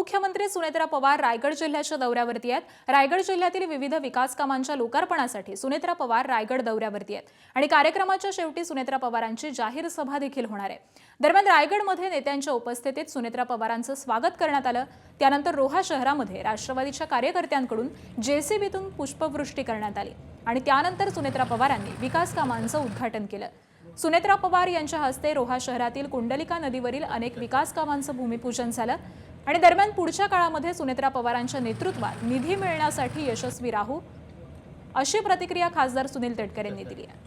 उपमुख्यमंत्री सुनेत्रा पवार रायगड जिल्ह्याच्या दौऱ्यावरती आहेत। रायगड जिल्ह्यातील विविध विकास कामांच्या लोकार्पणासाठी सुनेत्रा पवार रायगड दौऱ्यावरती आहेत आणि कार्यक्रमाच्या शेवटी सुनेत्रा पवारांची जाहीर सभा देखील होणार आहे। दरम्यान रायगडमध्ये नेत्यांच्या उपस्थितीत सुनेत्रा पवारांचं स्वागत करण्यात आलं। त्यानंतर रोहा शहरामध्ये राष्ट्रवादीच्या कार्यकर्त्यांकडून जेसीबीतून पुष्पवृष्टी करण्यात आली आणि त्यानंतर सुनेत्रा पवारांनी विकास कामांचं उद्घाटन केलं। सुनेत्रा पवार यांच्या हस्ते रोहा शहरातील कुंडलिका नदीवरील अनेक विकास कामांचं भूमिपूजन झालं आणि दरम्यान पुढच्या काळामध्ये सुनेत्रा पवारांच्या नेतृत्वात निधी मिळण्यासाठी यशस्वी राहू अशी प्रतिक्रिया खासदार सुनील तटकरे यांनी दिली आहे।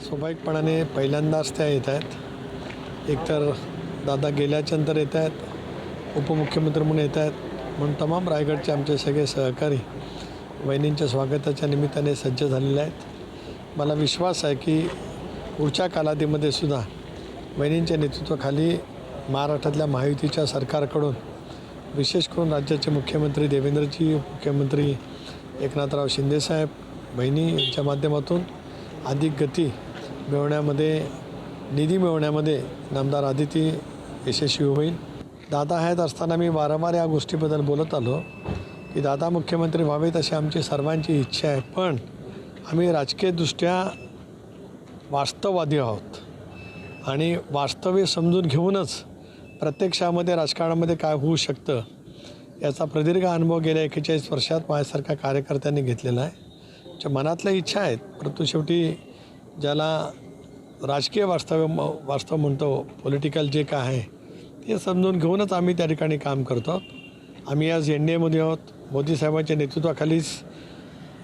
स्वाभाविकपणाने पहिल्यांदाच त्या येत आहेत। एकतर दादा गेल्याच्या नंतर येत आहेत, उपमुख्यमंत्री म्हणून येत आहेत, म्हणून तमाम रायगडचे आमचे सगळे सहकारी वहिनींच्या स्वागताच्या निमित्ताने सज्ज झालेले आहेत। मला विश्वास आहे की पुढच्या कालावधीमध्ये सुद्धा वहिनींच्या नेतृत्वाखाली महाराष्ट्रातल्या महायुतीच्या सरकारकडून विशेष करून राज्याचे मुख्यमंत्री देवेंद्रजी, मुख्यमंत्री एकनाथराव शिंदेसाहेब बहिणी यांच्या माध्यमातून अधिक गती मिळवण्यामध्ये, निधी मिळवण्यामध्ये नामदार आदिती यशस्वी होईल। दादा आहेत असताना मी वारंवार या गोष्टीबद्दल बोलत आलो की दादा मुख्यमंत्री व्हावेत अशी आमची सर्वांची इच्छा आहे, पण आम्ही राजकीयदृष्ट्या वास्तववादी आहोत आणि वास्तव्य समजून घेऊनच प्रत्यक्षामध्ये राजकारणामध्ये काय होऊ शकतं याचा प्रदीर्घ अनुभव गेल्या 41 वर्षात माझ्यासारख्या कार्यकर्त्यांनी घेतलेला आहे। मनातल्या इच्छा आहेत, परंतु शेवटी ज्याला राजकीय वास्तव म्हणतो, पॉलिटिकल जे काय आहे ते समजून घेऊनच आम्ही त्या ठिकाणी काम करतो। आम्ही आज NDAमध्ये आहोत। मोदी साहेबांच्या नेतृत्वाखालीच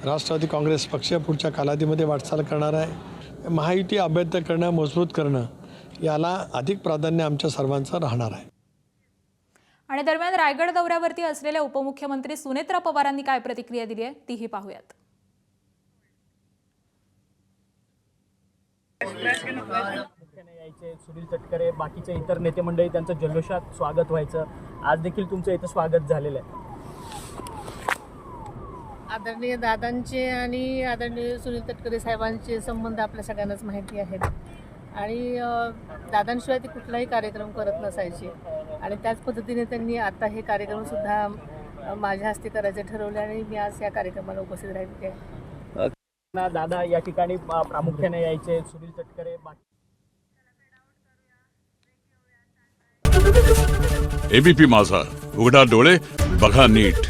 राष्ट्रवादी काँग्रेस पक्ष पुढच्या कालावधीमध्ये वाटचाल करणार आहे। महायुती अभ्यास करणं, मजबूत करणं याला अधिक प्राधान्य आमच्या सर्वांचं राहणार आहे। आणि दरम्यान रायगड दौऱ्यावरती असलेल्या उपमुख्यमंत्री सुनेत्रा पवारांनी काय प्रतिक्रिया दिली आहे तीही पाहूयात। यायचे सुनील तटकरे, बाकीचे इतर नेते मंडळी त्यांचं जल्लोषात स्वागत व्हायचं, आज देखील तुमचं इथं स्वागत झालेलं आहे। आदरणीय दादांचे आणि आदरणीय सुनील तटकरे साहेबांचे संबंध आपल्या सगळ्यांनाच माहिती आहेत आणि दादांशिवाय ते कुठलाही कार्यक्रम करत नसायचे आणि त्याच पद्धतीने त्यांनी आता हे कार्यक्रमसुद्धा माझ्या हस्ते करायचे ठरवले आणि मी आज या कार्यक्रमाला उपस्थित राहिलेली आहे। दादा या ठिकाणी प्रामुख्याने यायचे सुनील तटकरे, एबीपी माझा, उघडा डोळे बघा नीट।